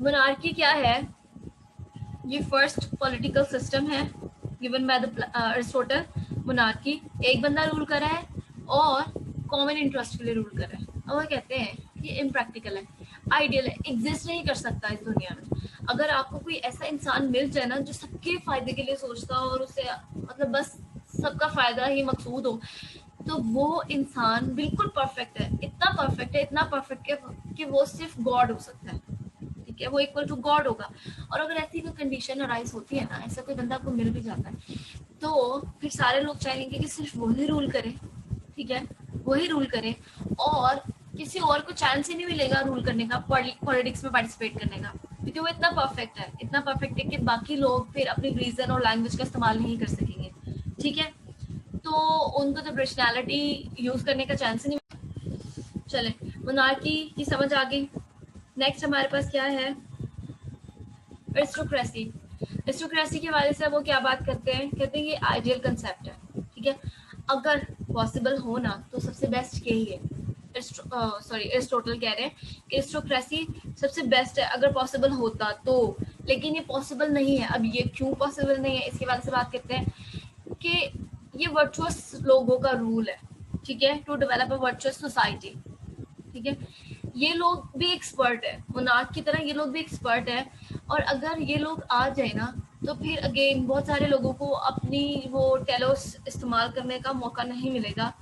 Monarchy क्या है? ये फर्स्ट पॉलिटिकल सिस्टम है given by the Aristotle. Monarchy, एक बंदा रूल कर रहा है और कॉमन इंटरेस्ट के लिए रूल कर रहा है। और वो कहते हैं कि इम्प्रैक्टिकल है, आइडियल है, एग्जिस्ट नहीं कर सकता इस दुनिया में। अगर आपको कोई ऐसा इंसान मिल जाए ना जो सबके फायदे के लिए सोचता हो और उसे मतलब बस सबका फायदा ही मकसूद हो, तो वो इंसान बिल्कुल परफेक्ट है, इतना परफेक्ट है, इतना परफेक्ट है कि वो सिर्फ गॉड हो सकता है। ठीक है, वो इक्वल टू गॉड होगा। और अगर ऐसी कोई कंडीशन अराइज होती है ना, ऐसा कोई बंदा आपको मिल भी जाता है, तो फिर सारे लोग चाहेंगे कि सिर्फ वही रूल करे। ठीक है, वही रूल करे और किसी और को चांस ही नहीं मिलेगा रूल करने का, पॉलिटिक्स में पार्टिसिपेट करने का, क्योंकि वो इतना परफेक्ट है, इतना परफेक्ट है कि बाकी लोग फिर अपनी रीजन और लैंग्वेज का इस्तेमाल नहीं कर सकेंगे। ठीक है, तो उनको तो पर्सनैलिटी यूज करने का चांस ही नहीं। चले, मोनार्की की समझ आ गई। नेक्स्ट हमारे पास क्या है? एरिस्टोक्रेसी। एरिस्टोक्रेसी के हवाले से वो क्या बात करते हैं? कहते हैं ये आइडियल कंसेप्ट है। ठीक है, अगर पॉसिबल हो ना तो सबसे बेस्ट यही है। एरिस्टोटल कह रहे हैं कि एरिस्टोक्रेसी सबसे बेस्ट है अगर पॉसिबल होता तो, लेकिन ये पॉसिबल नहीं है। अब ये क्यों पॉसिबल नहीं है इसके बारे में बात करते हैं कि ये वर्चुअस लोगों का रूल है। ठीक है, to develop a virtuous society. ठीक है, ये लोग भी एक्सपर्ट है, मोनार्क की तरह ये लोग भी एक्सपर्ट है। और अगर ये लोग आ जाए ना तो फिर अगेन बहुत सारे लोगों को अपनी वो टेलोस इस्तेमाल करने का मौका नहीं मिलेगा।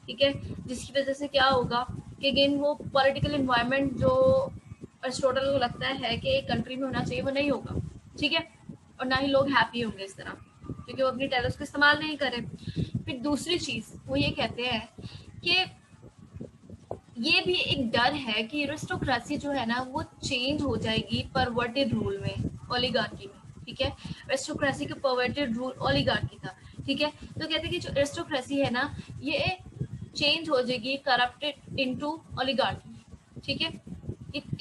ठीक है, जिसकी वजह से क्या होगा कि अगेन वो पॉलिटिकल इन्वायरमेंट जो अरिस्टोटल को लगता है कि एक कंट्री में होना चाहिए वो नहीं होगा। ठीक है, और ना ही लोग हैप्पी होंगे इस तरह, क्योंकि वो अपनी टेलोस का इस्तेमाल नहीं करें। फिर दूसरी चीज वो ये कहते हैं कि ये भी एक डर है कि एरिस्टोक्रेसी जो है ना वो चेंज हो जाएगी परवर्टेड रूल में, ओलिगार्की में। ठीक है, एरिस्टोक्रेसी का परवर्टेड रूल ओलिगार्की था। ठीक है, तो कहते हैं कि जो एरिस्टोक्रेसी है ना ये चेंज हो जाएगी करप्टेड इनटू ओलिगार्की। ठीक है,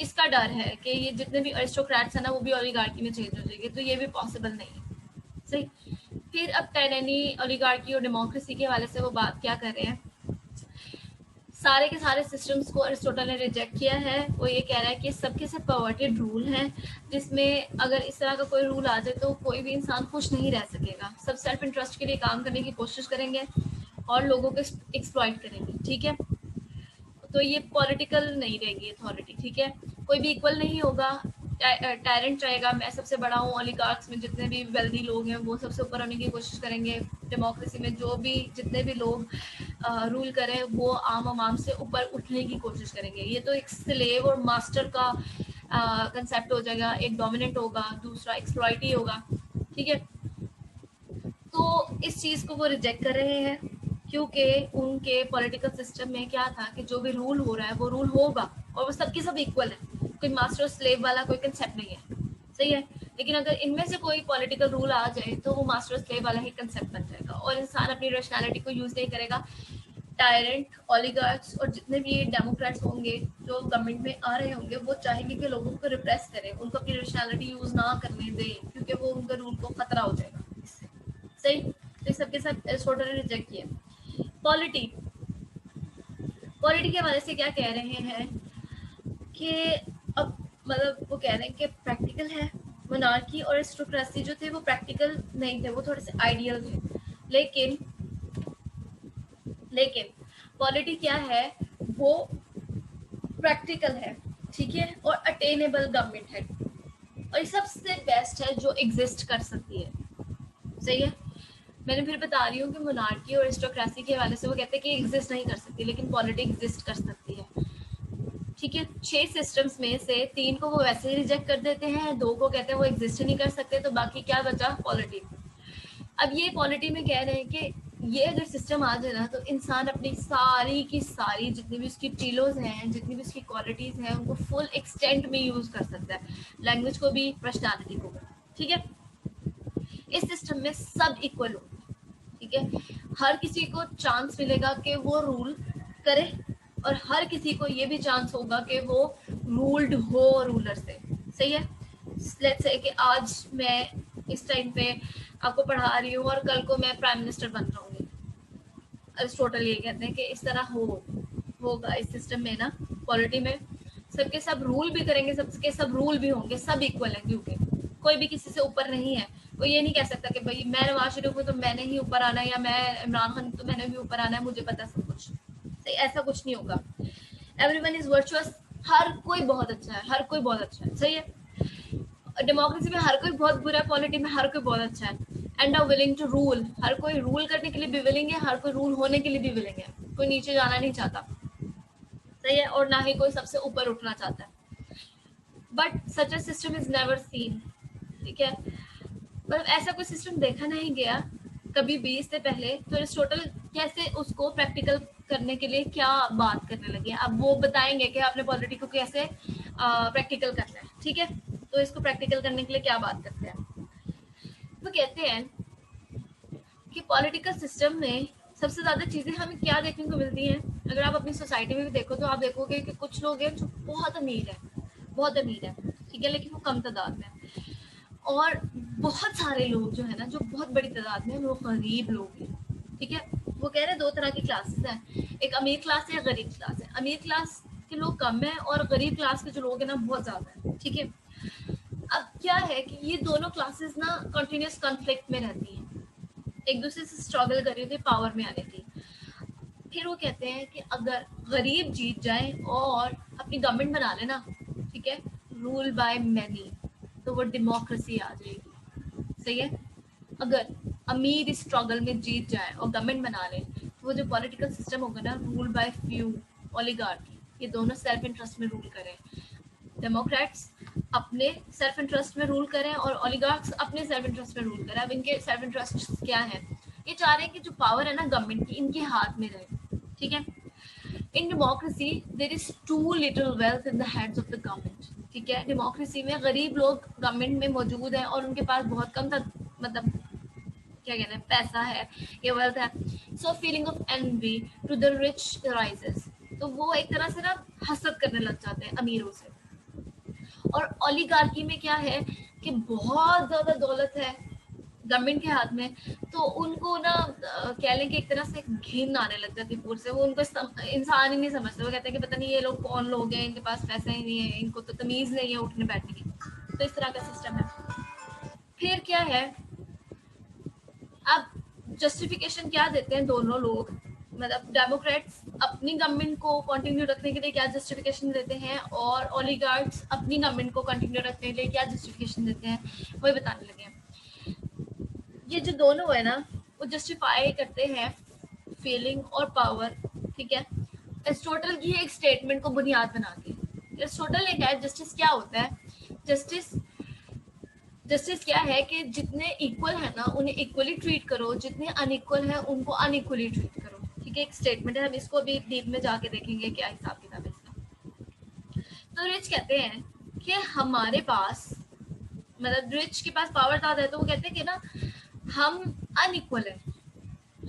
इसका डर है कि ये जितने भी एरिस्टोक्रेट्स है ना वो भी ओलिगार्की में चेंज हो जाएंगे, तो ये भी पॉसिबल नहीं है। सही। फिर अब टायरनी, ओलिगार्की और डेमोक्रेसी के हवाले से वो बात क्या कर रहे हैं? सारे के सारे सिस्टम्स को अरिस्टोटल ने रिजेक्ट किया है। वो ये कह रहा है कि सबके सब परवर्टेड रूल हैं, जिसमें अगर इस तरह का कोई रूल आ जाए तो कोई भी इंसान खुश नहीं रह सकेगा। सब सेल्फ इंटरेस्ट के लिए काम करने की कोशिश करेंगे और लोगों को एक्सप्लॉइट करेंगे। ठीक है, तो ये पॉलिटिकल नहीं रहेगी अथॉरिटी। ठीक है, कोई भी इक्वल नहीं होगा, टायरेंट रहेगा, मैं सबसे बड़ा हूँ। ओलिगार्क्स में जितने भी वेल्दी लोग हैं वो सबसे ऊपर होने की कोशिश करेंगे। डेमोक्रेसी में जो भी जितने भी लोग रूल करें वो आम आवाम से ऊपर उठने की कोशिश करेंगे। ये तो एक स्लेव और मास्टर का कंसेप्ट हो जाएगा, एक डोमिनेंट होगा, दूसरा एक्सप्लॉइटी होगा। ठीक है, तो इस चीज को वो रिजेक्ट कर रहे हैं क्योंकि उनके पॉलिटिकल सिस्टम में क्या था कि जो भी रूल हो रहा है वो रूल होगा और वो सबके सब इक्वल है, कोई मास्टर और स्लेव वाला कोई कंसेप्ट नहीं है। सही है, लेकिन अगर इनमें से कोई पॉलिटिकल रूल आ जाए तो वो मास्टर और स्लेव वाला ही कंसेप्ट बन जाएगा और इंसान अपनी रेशनैलिटी को यूज नहीं करेगा। टायरेंट, ओलिगार्क्स और जितने भी डेमोक्रेट्स होंगे जो गवर्नमेंट में आ रहे होंगे वो चाहेंगे कि लोगों को रिप्रेस करें, उनको अपनी रेशनैलिटी यूज ना करने दें, क्योंकि वो उनका रूल को खतरा हो जाएगा इससे। सही, तो सबके साथ एरिस्टोटल ने रिजेक्ट किया। पॉलिटी, पॉलिटी के हवाले से क्या कह रहे हैं कि अब मतलब वो कह रहे हैं कि प्रैक्टिकल है। मोनार्की और एरिस्टोक्रेसी जो थे वो प्रैक्टिकल नहीं थे, वो थोड़े से आइडियल थे। लेकिन लेकिन पॉलिटी क्या है? वो प्रैक्टिकल है। ठीक है, और अटेनेबल गवर्नमेंट है और ये सबसे बेस्ट है जो एग्जिस्ट कर सकती है। सही है, मैंने फिर बता रही हूँ कि मोनार्की और एरिस्टोक्रेसी के हवाले से वो कहते हैं कि एग्जिस्ट नहीं कर सकती, लेकिन पॉलिटी एग्जिस्ट कर सकती है। ठीक है, 6 सिस्टम्स में से 3 को वो वैसे ही रिजेक्ट कर देते हैं, 2 को कहते हैं वो एग्जिस्ट नहीं कर सकते, तो बाकी क्या बचा? पॉलिटी। अब ये पॉलिटी में कह रहे हैं कि ये अगर सिस्टम आ जाए ना तो इंसान अपनी सारी की सारी जितनी भी उसकी टीलोज हैं, जितनी भी उसकी क्वालिटीज हैं, उनको फुल एक्सटेंट में यूज कर सकता है, लैंग्वेज को भी, पर्सनालिटी को भी। ठीक है, इस सिस्टम में सब इक्वल होंगे। ठीक है, हर किसी को चांस मिलेगा कि वो रूल करे और हर किसी को ये भी चांस होगा कि वो रूल्ड हो रूलर से। सही है, लेट्स से कि आज मैं इस टाइम पे आपको पढ़ा रही हूँ और कल को मैं प्राइम मिनिस्टर बन जाऊंगी। अरिस्टोटल ये कहते हैं कि इस तरह होगा इस सिस्टम में ना, पॉलिटी में सबके सब रूल भी करेंगे, सबके सब रूल भी होंगे, सब इक्वल है, क्योंकि कोई भी किसी से ऊपर नहीं है। कोई ये नहीं कह सकता कि भाई मैं नवाज शरीफ हूँ तो मैंने ही ऊपर आना है, या मैं इमरान खान तो मैंने भी ऊपर आना है, मुझे पता सब कुछ। सही, ऐसा कुछ नहीं होगा। एवरीवन इज वर्चुअस, हर कोई बहुत अच्छा है, हर कोई बहुत अच्छा है। सही है, डेमोक्रेसी में हर कोई बहुत बुरा है, पॉलिटी में हर कोई बहुत अच्छा है। And are willing to rule, हर कोई रूल करने के लिए भी विलिंग है, हर कोई रूल होने के लिए भी विलिंग है। कोई नीचे जाना नहीं चाहता। सही है, और ना ही कोई सबसे ऊपर उठना चाहता है। But such a system is never seen. ठीक है, मतलब ऐसा कोई सिस्टम देखा नहीं गया कभी भी इससे पहले। तो एरिस्टोटल कैसे उसको प्रैक्टिकल करने के लिए क्या बात करने लगे, अब वो बताएंगे कि आपने पॉलिटी को कैसे प्रैक्टिकल करना है। ठीक है, तो इसको प्रैक्टिकल करने के लिए क्या बात करते हैं, तो कहते हैं कि पॉलिटिकल सिस्टम में सबसे ज्यादा चीजें हमें क्या देखने को मिलती हैं। अगर आप अपनी सोसाइटी में भी देखो तो आप देखोगे कि कुछ लोग हैं जो बहुत अमीर है, बहुत अमीर है, ठीक है, लेकिन वो कम तादाद में है। और बहुत सारे लोग जो है ना, जो बहुत बड़ी तादाद में, वो गरीब लोग हैं। ठीक है, वो कह रहे हैं दो तरह की क्लासेस हैं, एक अमीर क्लास है, गरीब क्लास है। अमीर क्लास के लोग कम है और गरीब क्लास के जो लोग हैं ना बहुत ज्यादा है। ठीक है, अब क्या है कि ये दोनों क्लासेस ना कंटिन्यूस कॉन्फ्लिक्ट में रहती हैं, एक दूसरे से स्ट्रगल कर रही थी पावर में आने की। फिर वो कहते हैं कि अगर गरीब जीत जाए और अपनी गवर्नमेंट बना लेना, ठीक है, रूल बाय मैनी, तो वो डेमोक्रेसी आ जाएगी। सही है, अगर अमीर इस स्ट्रगल में जीत जाए और गवर्नमेंट बना ले, तो वो जो पॉलिटिकल सिस्टम होगा ना, रूल बाय फ्यू, ओलिगार्की, ये दोनों सेल्फ इंटरेस्ट में रूल करें। डेमोक्रेट्स अपने सेल्फ इंटरेस्ट में रूल करें और ओलिगार्क्स अपने सेल्फ इंटरेस्ट में रूल करें। अब इनके सेल्फ इंटरेस्ट क्या है, ये चाह रहे हैं कि जो पावर है ना गवर्नमेंट की, इनके हाथ में रहे। ठीक है, in democracy there is too little wealth in the hands of the government. ठीक है, डेमोक्रेसी में गरीब लोग गवर्नमेंट में मौजूद हैं और उनके पास बहुत कम मतलब क्या कहना है, पैसा है या वेल्थ है। So feeling of envy to the rich rises, तो वो एक तरह से ना हसद करने लग जाते हैं अमीरों से। और ओलिगार्की में क्या है कि बहुत ज्यादा दौलत है गवर्नमेंट के हाथ में, तो उनको ना कह लें कि एक तरह से घिन आने लग जाती है पूरे से। वो उनको इंसान ही नहीं समझते, वो कहते हैं कि पता नहीं ये लोग कौन लोग हैं, इनके पास पैसा ही नहीं है, इनको तो तमीज नहीं है उठने बैठने की। तो इस तरह का सिस्टम है। फिर क्या है, अब जस्टिफिकेशन क्या देते हैं दोनों लोग, मतलब डेमोक्रेट्स अपनी गवर्नमेंट को कंटिन्यू रखने के लिए क्या जस्टिफिकेशन देते हैं और ओलिगार्ड्स अपनी गवर्नमेंट को कंटिन्यू रखने के लिए क्या जस्टिफिकेशन देते हैं, वही बताने लगे हैं। ये जो दोनों है ना, वो जस्टिफाई करते हैं फीलिंग और पावर। ठीक है, एरिस्टोटल की एक स्टेटमेंट को बुनियाद बना के एरिस्टोटल ने कहा जस्टिस क्या होता है। जस्टिस जस्टिस क्या है कि जितने इक्वल है ना उन्हें इक्वली ट्रीट करो, जितने अनइक्वल है उनको अनइक्वली ट्रीट करो। ठीक है, एक स्टेटमेंट है, हम इसको अभी डीप में जाके देखेंगे क्या हिसाब किताब है इसका। तो रिच कहते हैं कि हमारे पास, मतलब रिच के पास पावर ज्यादा है, तो वो कहते हैं कि ना हम अनइक्वल है,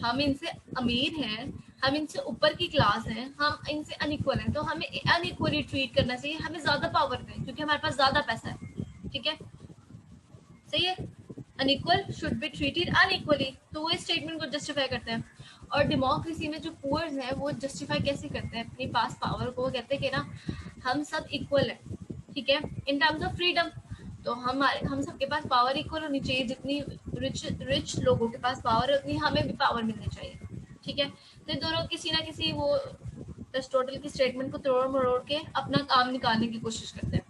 हम इनसे अमीर हैं, हम इनसे ऊपर की क्लास हैं, हम इनसे अनइक्वल हैं, तो हमें अनइक्वली ट्रीट करना चाहिए, हमें ज्यादा पावर दें क्योंकि हमारे पास ज्यादा पैसा है। ठीक है, सही है, unequal should be treated unequally, तो वो इस स्टेटमेंट को जस्टिफाई करते हैं। और डेमोक्रेसी में जो पुअर्स हैं वो जस्टिफाई कैसे करते हैं अपनी पास पावर को, वो कहते हैं कि ना हम सब इक्वल है। ठीक है, इन टर्म्स ऑफ फ्रीडम, तो हम सबके पास पावर इक्वल होनी चाहिए, जितनी रिच लोगों के पास पावर है उतनी हमें भी पावर मिलनी चाहिए। ठीक है, तो ये दोनों किसी ना किसी वो एरिस्टोटल की स्टेटमेंट को तोड़ मरोड़ के अपना काम निकालने की कोशिश करते हैं।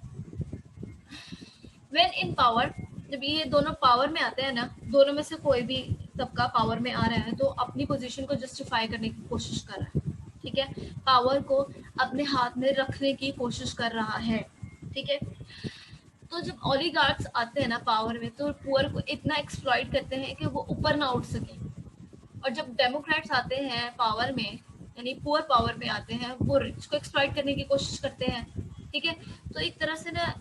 व्हेन इन पावर, जब ये दोनों पावर में आते हैं ना, दोनों में से कोई भी सबका पावर में आ रहा है तो अपनी पोजीशन को जस्टिफाई करने की कोशिश कर रहा है। ठीक है, पावर को अपने हाथ में रखने की कोशिश कर रहा है। ठीक है, तो जब ओलिगार्ड्स आते हैं ना पावर में, तो पुअर को इतना एक्सप्लॉइट करते हैं कि वो ऊपर ना उठ सके। और जब डेमोक्रेट्स आते हैं पावर में, यानी पुअर पावर में आते हैं, वो रिच को एक्सप्लॉइट करने की कोशिश करते हैं। ठीक है, तो एक तरह से ना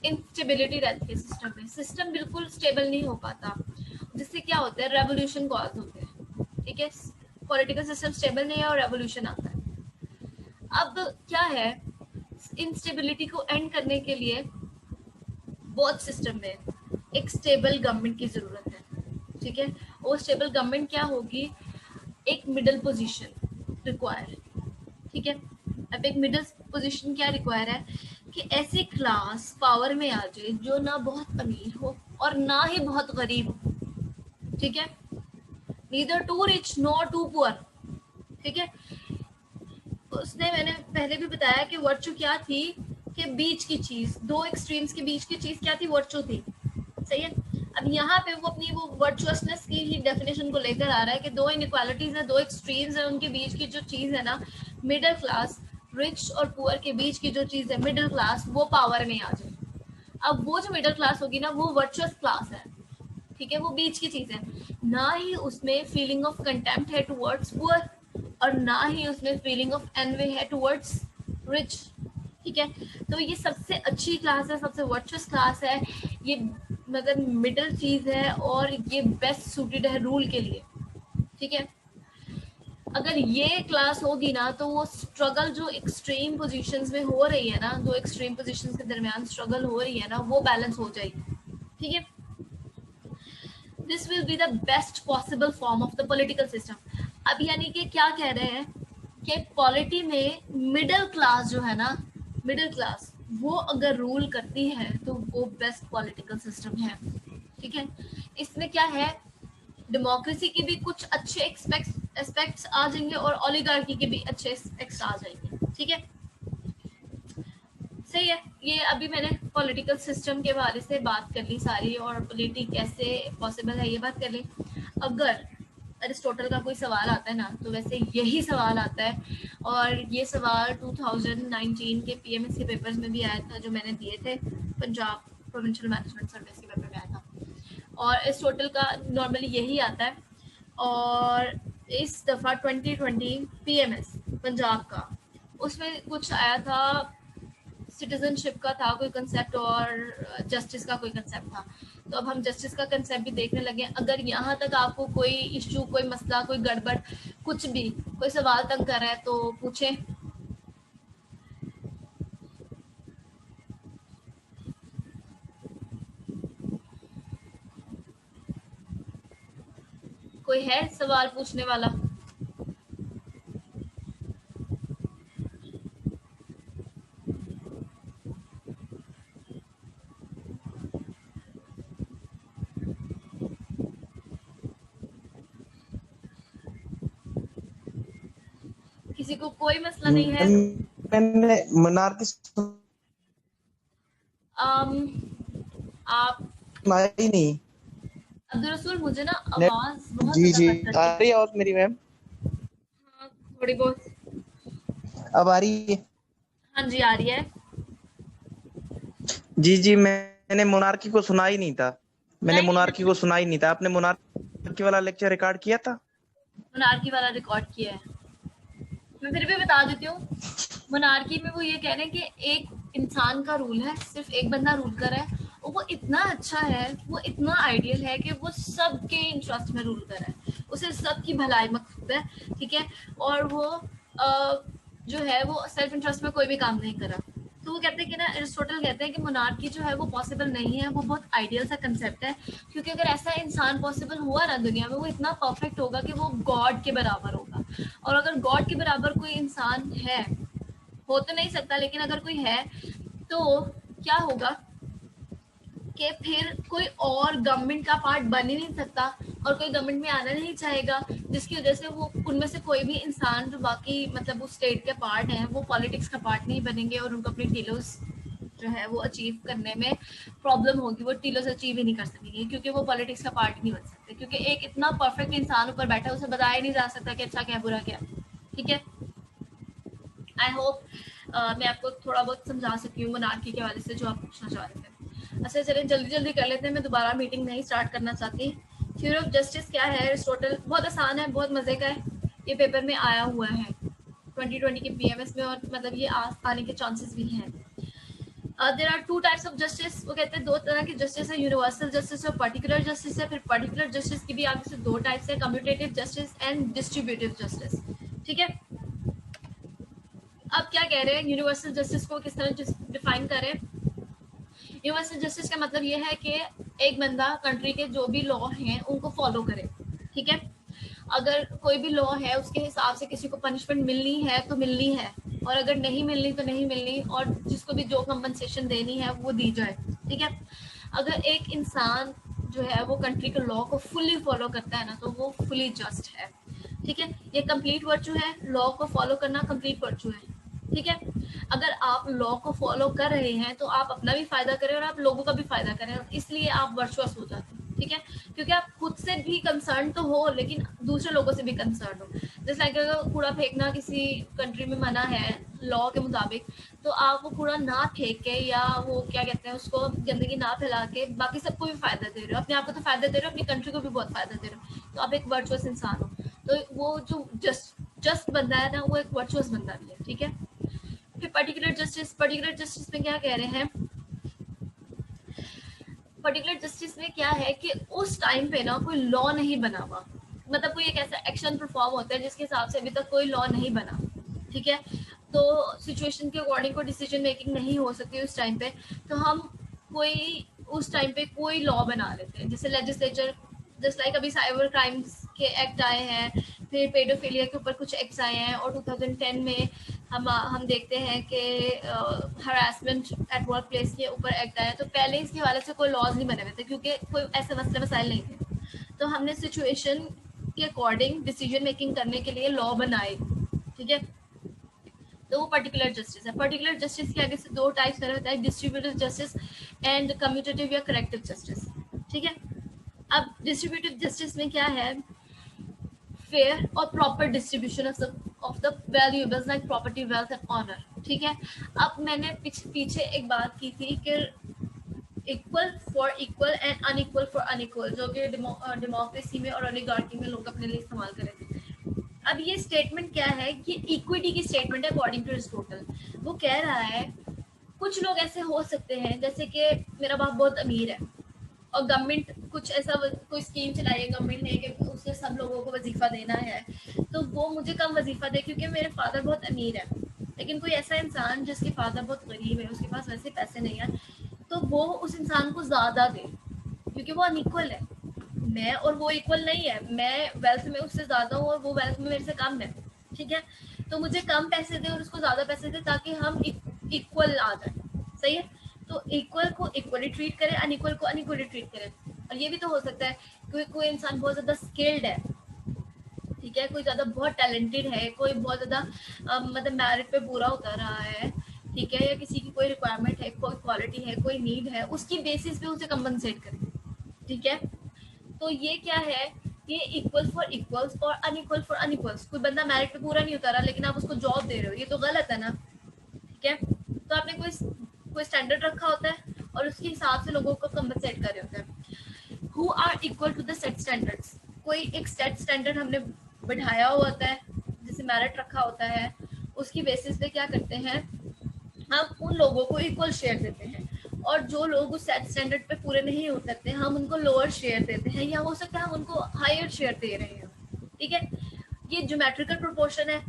इंस्टेबिलिटी रहती है सिस्टम में, सिस्टम बिल्कुल स्टेबल नहीं हो पाता, जिससे क्या होता है, रेवोल्यूशन कॉज होते हैं। ठीक है, पॉलिटिकल सिस्टम स्टेबल नहीं है और रेवोल्यूशन आता है। अब क्या है, इंस्टेबिलिटी को एंड करने के लिए बहुत सिस्टम में एक स्टेबल गवर्नमेंट की जरूरत है। ठीक है, वो स्टेबल गवर्नमेंट क्या होगी, एक मिडिल पोजीशन रिक्वायर। ठीक है, अब एक मिडिल पोजीशन क्या रिक्वायर है कि ऐसी क्लास पावर में आ जाए जो ना बहुत अमीर हो और ना ही बहुत गरीब हो, ठीक है, neither too rich nor too poor, ठीक है। उसने मैंने पहले भी बताया कि वर्चू क्या थी, कि बीच की चीज, दो एक्सट्रीम्स के बीच की चीज क्या थी, वर्चू थी, सही है। अब यहाँ पे वो अपनी वो वर्चुअसनेस की ही डेफिनेशन को लेकर आ रहा है कि दो इनइक्वालिटीज है, दो एक्सट्रीम्स है, उनके बीच की जो चीज है ना, मिडिल क्लास, रिच और पुअर के बीच की जो चीज है मिडिल क्लास, वो पावर में आ जाए। अब वो जो मिडिल क्लास होगी ना, वो वर्चुअस क्लास है, ठीक है, वो बीच की चीज है, ना ही उसमें फीलिंग ऑफ कंटेम्प्ट है टुवर्ड्स पुअर और ना ही उसमें फीलिंग ऑफ एनवे है टुवर्ड्स रिच, ठीक है। तो ये सबसे अच्छी क्लास है, सबसे वर्चुअस क्लास है, ये मतलब मिडिल चीज है और ये बेस्ट सूटेड है रूल के लिए, ठीक है। अगर ये क्लास होगी ना तो वो स्ट्रगल जो एक्सट्रीम पोजीशंस में हो रही है ना, दो एक्सट्रीम पोजीशंस के दरमियान स्ट्रगल हो रही है ना, वो बैलेंस हो जाएगी, ठीक है। This will be the best possible form of the political system. अब यानी कि क्या कह रहे हैं कि पॉलिटी में मिडिल क्लास जो है ना, मिडिल क्लास वो अगर रूल करती है तो वो बेस्ट पॉलिटिकल सिस्टम है, ठीक है। इसमें क्या है, डेमोक्रेसी के भी कुछ अच्छे एस्पेक्ट्स आ जाएंगे और ओलिगार्की के भी अच्छे एस्पेक्ट्स आ जाएंगे, ठीक है, सही है। ये अभी मैंने पॉलिटिकल सिस्टम के बारे से बात कर ली सारी, और पॉलिटी कैसे पॉसिबल है ये बात कर ली। अगर अरिस्टोटल का कोई सवाल आता है ना, तो वैसे यही सवाल आता है, और ये सवाल 2019 के पीएमएस के पेपर्स में भी आया था जो मैंने दिए थे, पंजाब प्रोविंशियल मैनेजमेंट सर्विस के पेपर में आया था, और अरिस्टोटल का नॉर्मली यही आता है। और इस दफ़ा 2020 पीएमएस पंजाब का, उसमें कुछ आया था, सिटीजनशिप का था कोई कंसेप्ट और जस्टिस का कोई कंसेप्ट था। तो अब हम जस्टिस का कंसेप्ट भी देखने लगे। अगर यहाँ तक आपको कोई इश्यू, कोई मसला, कोई गड़बड़, कुछ भी कोई सवाल तंग कर रहा है तो पूछें। कोई है सवाल पूछने वाला? किसी को कोई मसला नहीं है? मैंने मोनार्की आप सुनाया ही नहीं। अब्दुल रसूल, मुझे ना आवाज बहुत जी ज्यादा जी कट आ रही है। रही है आवाज मेरी मैम? हाँ, थोड़ी बहुत। अब आ रही है? हाँ जी, आ रही है। जी जी मैंने मोनार्की को सुना ही नहीं था। मैंने नहीं, मोनार्की को सुना ही नहीं था। आपने मोनार्की वाला लेक्चर रिकॉर्ड किया था? मोनार्की वाला रिकॉर्ड किया है। मैं फिर भी बता देती हूँ। मोनार्की में वो ये कह रहे हैं कि एक इंसान का रूल है, सिर्फ एक बंदा रूल कर रहा है, और वो इतना अच्छा है, वो इतना आइडियल है कि वो सबके इंटरेस्ट में रूल कर रहा है, उसे सबकी भलाई मकसूद है, ठीक है। और वो जो है वो सेल्फ इंटरेस्ट में कोई भी काम नहीं कर रहा। तो वो कहते हैं कि ना, एरिस्टोटल कहते हैं कि मोनार्की जो है वो पॉसिबल नहीं है, वो बहुत आइडियल सा कंसेप्ट है, क्योंकि अगर ऐसा इंसान पॉसिबल हुआ ना दुनिया में, वो इतना परफेक्ट होगा कि वो गॉड के बराबर होगा। और अगर गॉड के बराबर कोई इंसान है, हो तो नहीं सकता, लेकिन अगर कोई है तो क्या होगा कि फिर कोई और गवर्नमेंट का पार्ट बन ही नहीं सकता, और कोई गवर्नमेंट में आना नहीं चाहेगा, जिसकी वजह से वो उनमें से कोई भी इंसान जो बाकी मतलब उस स्टेट के पार्ट हैं, वो पॉलिटिक्स का पार्ट नहीं बनेंगे, और उनको अपनी टीलोस जो है वो अचीव करने में प्रॉब्लम होगी, वो टीलोस अचीव ही नहीं कर सकेंगे, क्योंकि वो पॉलिटिक्स का पार्ट नहीं बन सकते, क्योंकि एक इतना परफेक्ट इंसान ऊपर बैठा है, उसे बताया नहीं जा सकता कि अच्छा क्या बुरा क्या, ठीक है। आई होप मैं आपको थोड़ा बहुत समझा सकी हूँ मोनार्की के वाले से जो आप पूछना चाह रहे थे। अच्छा चलें, जल्दी जल्दी कर लेते हैं, मैं दोबारा मीटिंग नहीं स्टार्ट करना चाहती। थ्योरी ऑफ जस्टिस क्या है? एरिस्टोटल बहुत आसान है, बहुत मजे का है, ये पेपर में आया हुआ है 2020 के पीएमएस में, और मतलब ये आने के चांसेस भी हैं। There are two types of justice. वो कहते हैं दो तरह की जस्टिस है, यूनिवर्सल जस्टिस और पर्टिकुलर जस्टिस है। फिर पर्टिकुलर जस्टिस की भी आगे से दो टाइप्स है, commutative justice and distributive justice, ठीक है। अब क्या कह रहे हैं, यूनिवर्सल जस्टिस को किस तरह डिफाइन करें? यूनिवर्सल जस्टिस का मतलब ये है कि एक बंदा कंट्री के जो भी लॉ हैं उनको फॉलो करे, ठीक है। अगर कोई भी लॉ है उसके हिसाब से किसी को पनिशमेंट मिलनी है तो मिलनी है, और अगर नहीं मिलनी तो नहीं मिलनी, और जिसको भी जो कंपनसेशन देनी है वो दी जाए, ठीक है। अगर एक इंसान जो है वो कंट्री के लॉ को फुली फॉलो करता है ना, तो वो फुली जस्ट है, ठीक है। ये कंप्लीट वर्चू है, लॉ को फॉलो करना कंप्लीट वर्चू है, ठीक है। अगर आप लॉ को फॉलो कर रहे हैं तो आप अपना भी फायदा करें और आप लोगों का भी फायदा करें, इसलिए आप वर्चुअस हो जाते हैं, ठीक है। क्योंकि आप खुद से भी कंसर्न तो हो, लेकिन दूसरे लोगों से भी कंसर्न हो। जैसे लाइक अगर कूड़ा फेंकना किसी कंट्री में मना है लॉ के मुताबिक, तो आप वो कूड़ा ना फेंक के, या वो क्या कहते हैं उसको, गंदगी ना फैला के बाकी सबको भी फायदा दे रहे हो, अपने आप को तो फायदा दे रहे हो, अपनी कंट्री को भी बहुत फायदा दे रहे हो, तो आप एक वर्चुअस इंसान हो। तो वो जो जस्ट बंदा है ना, वो एक वर्चुअस बंदा भी है, ठीक है। फिर पर्टिकुलर जस्टिस में क्या कह रहे हैं, पर्टिकुलर जस्टिस में क्या है कि उस टाइम पे ना कोई लॉ नहीं बना हुआ, मतलब कोई एक ऐसा एक्शन परफॉर्म होता है जिसके हिसाब से अभी तक कोई लॉ नहीं बना, ठीक है। तो सिचुएशन के अकॉर्डिंग कोई डिसीजन मेकिंग नहीं हो सकती उस टाइम पे, तो हम कोई उस टाइम पे कोई लॉ बना लेते हैं, जैसे लेजिस्लेचर, जस्ट लाइक अभी साइबर क्राइम्स के एक्ट आए हैं, फिर पेडोफिलिया के ऊपर कुछ एक्ट्स आए हैं, और 2010 में हम देखते हैं कि हरासमेंट एट वर्क प्लेस के ऊपर एक्ट आया। तो पहले इसके हवाले से कोई लॉज नहीं बने हुए थे, क्योंकि कोई ऐसे मसले मसाइल नहीं थे, तो हमने सिचुएशन के अकॉर्डिंग डिसीजन मेकिंग करने के लिए लॉ बनाए, ठीक है। तो वो पर्टिकुलर जस्टिस है। पर्टिकुलर जस्टिस के आगे से दो टाइप्स में होता है, डिस्ट्रीब्यूटिव जस्टिस एंड कम्यूटेटिव या करेक्टिव जस्टिस, ठीक है। अब डिस्ट्रीब्यूटिव जस्टिस में क्या है, फेयर और proper distribution of the valuables like property, wealth and honour, ठीक है। अब मैंने पीछे एक बात की थी कि equal for equal and unequal for unequal, जो कि डेमोक्रेसी में और ओलिगार्की में लोग अपने लिए इस्तेमाल कर रहे थे। अब ये स्टेटमेंट क्या है, ये इक्विटी की स्टेटमेंट है अकॉर्डिंग टू एरिस्टोटल। वो कह रहा है कुछ लोग ऐसे हो सकते हैं, जैसे कि मेरा बाप बहुत अमीर है और गवर्नमेंट कुछ ऐसा कोई स्कीम चलाई है गवर्नमेंट ने कि उससे सब लोगों को वजीफा देना है, तो वो मुझे कम वजीफा दे क्योंकि मेरे फादर बहुत अमीर है। लेकिन कोई ऐसा इंसान जिसके फादर बहुत गरीब है, उसके पास वैसे पैसे नहीं है, तो वो उस इंसान को ज्यादा दे, क्योंकि वो अनइक्वल है। मैं और वो इक्वल नहीं है, मैं वेल्थ में उससे ज्यादा हूँ और वो वेल्थ में मेरे से कम है, ठीक है। तो मुझे कम पैसे दे और उसको ज्यादा पैसे दे, ताकि हम इक्वल आ जाए, सही है। तो इक्वल को इक्वली ट्रीट करे, अनइक्वल को अनइक्वली ट्रीट करे। और ये भी तो हो सकता है कोई इंसान बहुत ज्यादा स्किल्ड है, ठीक है, कोई ज्यादा बहुत टैलेंटेड है, कोई बहुत ज्यादा मतलब मेरिट पे पूरा उतर रहा है, ठीक है, या किसी की कोई रिक्वायरमेंट है, कोई क्वालिटी है, कोई नीड है, उसकी बेसिस पे उसे कंपनसेट करें, ठीक है। तो ये क्या है, ये इक्वल फॉर इक्वल्स और अनइक्वल फॉर अनइक्वल्स। कोई बंदा मेरिट पे पूरा नहीं उतारा लेकिन आप उसको जॉब दे रहे हो, ये तो गलत है ना, ठीक है। तो आपने कोई स्टैंडर्ड रखा होता है और उसके हिसाब से लोगों को कंपनसेट कर रहे होते हैं। Who are equal to the set standards, कोई एक सेट स्टैंडर्ड हमने बढ़ाया हुआ होता है, जैसे मेरिट रखा होता है, उसकी बेसिस पे क्या करते हैं, हम उन लोगों को इक्वल शेयर देते हैं, और जो लोग उस सेट स्टैंडर्ड पे पूरे नहीं उतरते हम उनको लोअर शेयर देते हैं, या हो सकता है हम उनको हायर शेयर दे रहे हैं, ठीक है। ये ज्योमेट्रिकल प्रोपोर्शन है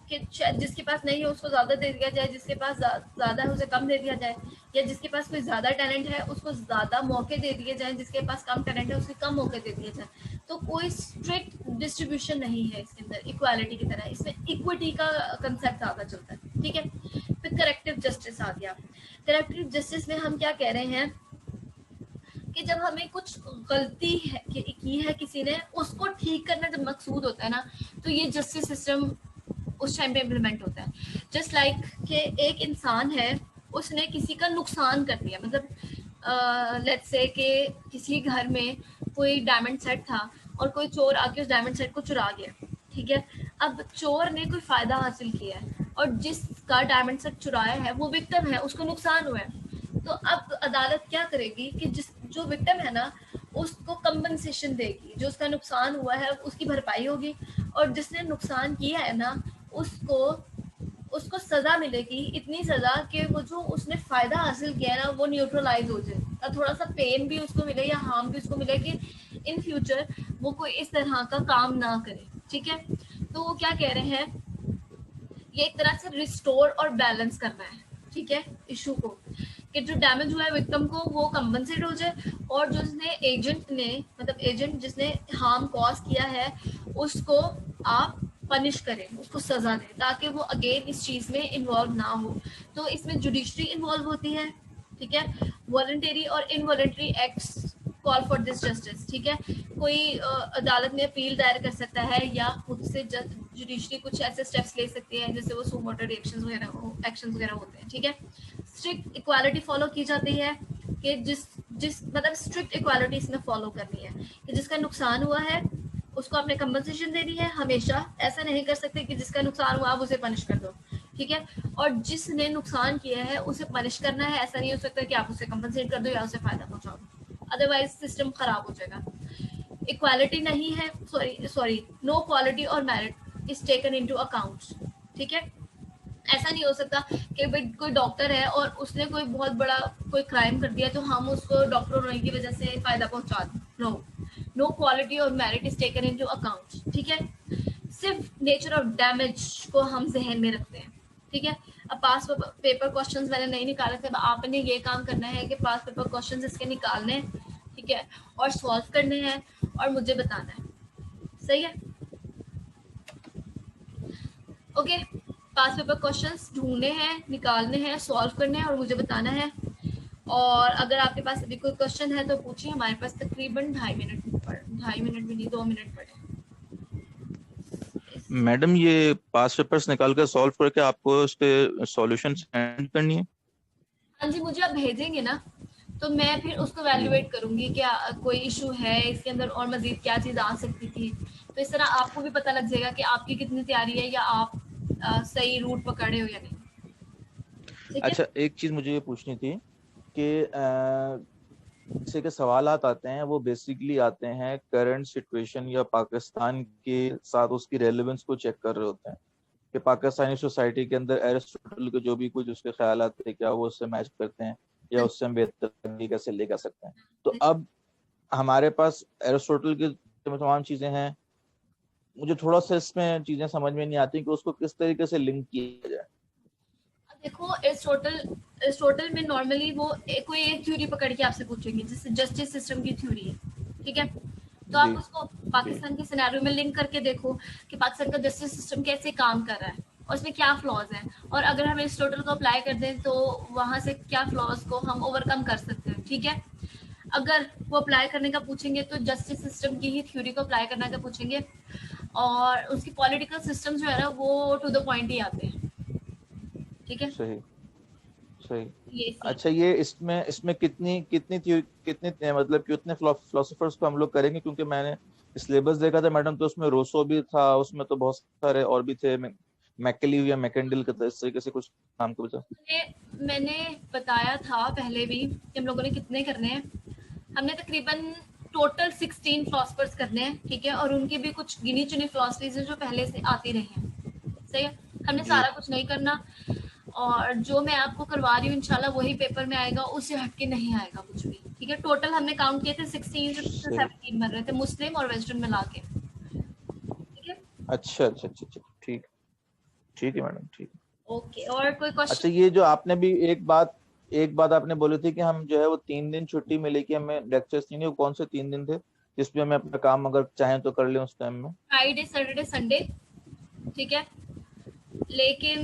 कि शायद जिसके पास नहीं है उसको ज्यादा दे दिया जाए, जिसके पास ज्यादा है उसे कम दे दिया जाए, या जिसके पास कोई ज्यादा टैलेंट है उसको ज्यादा मौके दे दिए जाए, जिसके पास कम टैलेंट है उसके कम मौके दे दिए जाए। तो कोई स्ट्रिक्ट डिस्ट्रीब्यूशन नहीं है इसके अंदर इक्वालिटी की तरह, इसमें इक्विटी का कंसेप्ट ज्यादा चलता है, ठीक है। फिर करेक्टिव जस्टिस आ गया। करेक्टिव जस्टिस में हम क्या कह रहे हैं कि जब हमें कुछ गलती है की है किसी ने, उसको ठीक करना जब मकसूद होता है ना, तो ये जस्टिस सिस्टम उस टाइम पे इम्प्लीमेंट होता है। जस्ट लाइक कि एक इंसान है, उसने किसी का नुकसान कर दिया, मतलब लेट्स से कि किसी घर में कोई डायमंड सेट था और कोई चोर आके उस डायमंड सेट को चुरा गया, ठीक है। अब चोर ने कोई फायदा हासिल किया है और जिसका डायमंड सेट चुराया है वो विक्टिम है, उसको नुकसान हुआ है। तो अब अदालत क्या करेगी कि जो विक्टिम है ना उसको कंपनसेशन देगी, जो उसका नुकसान हुआ है उसकी भरपाई होगी, और जिसने नुकसान किया है ना उसको सजा मिलेगी, इतनी सजा कि वो जो उसने फायदा हासिल किया है ना वो न्यूट्रलाइज हो जाए, और थोड़ा सा पेन भी उसको मिले या हार्म भी उसको मिले कि इन फ्यूचर वो कोई इस तरह का काम ना करे, ठीक है। तो वो क्या कह रहे हैं, ये एक तरह से रिस्टोर और बैलेंस करना है, ठीक है, इशू को, कि जो डैमेज हुआ है विक्टिम को वो कंपनसेट हो जाए, और जो उसने एजेंट जिसने हार्म कॉज किया है उसको आप पनिश करें, उसको सजा दें, ताकि वो अगेन इस चीज में इन्वॉल्व ना हो। तो इसमें जुडिशरी इन्वॉल्व होती है, ठीक है, वॉलंटरी और involuntary acts call for this justice, ठीक है। कोई अदालत में अपील दायर कर सकता है या खुद से जुडिशरी कुछ ऐसे स्टेप्स ले सकती है जैसे वो सुमोटो एक्शंस वगैरह होते हैं, ठीक है। स्ट्रिक्ट इक्वालिटी फॉलो की जाती है कि जिस जिस मतलब स्ट्रिक्ट इक्वालिटी इसमें फॉलो करनी है कि जिसका नुकसान हुआ है उसको आपने कंपनसेशन देनी है हमेशा। ऐसा नहीं कर सकते कि जिसका नुकसान हुआ आप उसे पनिश कर दो, ठीक है। और जिसने नुकसान किया है उसे पनिश करना है, ऐसा नहीं हो सकता कि आप उसे कंपनसेट कर दो या उसे फायदा पहुंचाओ, अदरवाइज सिस्टम खराब हो जाएगा। इक्वालिटी नहीं है, सॉरी नो क्वालिटी और merit is taken into account, ठीक है। ऐसा नहीं हो सकता कि भाई कोई डॉक्टर है और उसने कोई बहुत बड़ा कोई क्राइम कर दिया तो हम उसको डॉक्टर होने की वजह से फायदा पहुंचा दें। नो क्वालिटी और merit is taken into account, ठीक है। सिर्फ नेचर ऑफ डैमेज को हम जहन में रखते हैं, ठीक है। अब पास पेपर क्वेश्चंस मैंने नहीं निकाले थे, आपने ये काम करना है कि पास पेपर क्वेश्चंस इसके निकालने, ठीक है, और सॉल्व करने हैं और मुझे बताना है, सही है। ओके, पास पेपर क्वेश्चंस ढूंढने हैं, निकालने हैं, सॉल्व करने हैं और मुझे बताना है। और अगर आपके पास अभी कोई क्वेश्चन है तो पूछिए, हमारे पास तकरीबन 2.5 मिनट भी नहीं 2 मिनट पड़े। मैडम ये पास पेपर्स निकाल कर सॉल्व करके आपको उसके सॉल्यूशन सेंड करनी है? हाँ जी, मुझे आप भेजेंगे ना तो मैं फिर उसको वैल्यूएट करूंगी क्या कोई इशू है इसके अंदर और मजीद क्या चीज़ आ सकती थी। तो इस तरह आपको भी पता लग जाएगा कि आपकी कितनी तैयारी है या आप सही रूट पकड़े हो या नहीं, ठीक है। अच्छा, एक चीज मुझे ये पूछनी थी कि जैसे के सवालात आते हैं वो बेसिकली आते हैं करंट सिचुएशन या पाकिस्तान के साथ उसकी रेलेवेंस को चेक कर रहे होते हैं कि पाकिस्तानी सोसाइटी के अंदर एरिस्टोटल के जो भी कुछ उसके ख्यालात थे क्या वो उससे मैच करते हैं या उससे हम बेहतर कैसे लेकर सकते हैं। तो अब हमारे पास एरिस्टोटल की तमाम चीजें हैं, मुझे थोड़ा सा इसमें चीजें समझ में नहीं आती कि उसको किस तरीके से लिंक किया जाए। देखो एरिस्टोटल में नॉर्मली वो कोई एक थ्योरी पकड़ के आपसे पूछेंगे जैसे जस्टिस सिस्टम की थ्योरी है, ठीक है। तो जी आप उसको जी पाकिस्तान के सिनेरियो में लिंक करके देखो कि पाकिस्तान का जस्टिस सिस्टम कैसे काम कर रहा है और उसमें क्या फ्लॉज हैं, और अगर हम एरिस्टोटल को अप्लाई कर दें तो वहां से क्या फ्लॉज को हम ओवरकम कर सकते हैं, ठीक है। अगर वो अप्लाई करने का पूछेंगे तो जस्टिस सिस्टम की ही थ्योरी को अप्लाई करने का पूछेंगे, और उसकी पॉलिटिकल सिस्टम जो है ना वो टू द पॉइंट ही आते हैं, ठीक है। सही सही। ये सी अच्छा, ये इसमें इसमें कितनी कितनी कितने मतलब कितने फिलोसोफर्स को हम लोग करेंगे, क्योंकि मैंने सिलेबस देखा था मैडम तो उसमें रोसो भी था, उसमें तो बहुत सारे और भी थे, मैकली या मैकेंडल के इस तरीके से कुछ नाम को बचा। मैंने बताया था पहले भी कि हम लोगों ने कितने करने हैं। हमने तकरीबन टोटल 16 फिलोसफर्स करने हैं, ठीक है, और उनकी भी कुछ गिनी चुनी फिलोसफीज हैं जो पहले से आती रही हैं, सही है। हमने जी सारा कुछ नहीं करना, और जो मैं आपको करवा रही हूँ इंशाल्लाह वही पेपर में आएगा, उससे हटके नहीं आएगा कुछ भी, ठीक है। टोटल हमने काउंट किए थे 16 से सही। 17 बन रहे थे मुस्लिम और वेस्टर्न मिला के, ठीक है। अच्छा अच्छा अच्छा अच्छा, ठीक ठीक है मैडम, ठीक है। ओके, और कोई अच्छा, क्वेश्चन? ये जो आपने भी एक बात आपने बोली थी कि हम जो है वो 3 दिन छुट्टी मिलेगी हमें लेक्चर्स नहीं, वो कौन से 3 दिन थे जिसमें हमें अपना काम अगर चाहें तो कर लें उस टाइम में? फ्राइडे सैटरडे संडे, ठीक है। लेकिन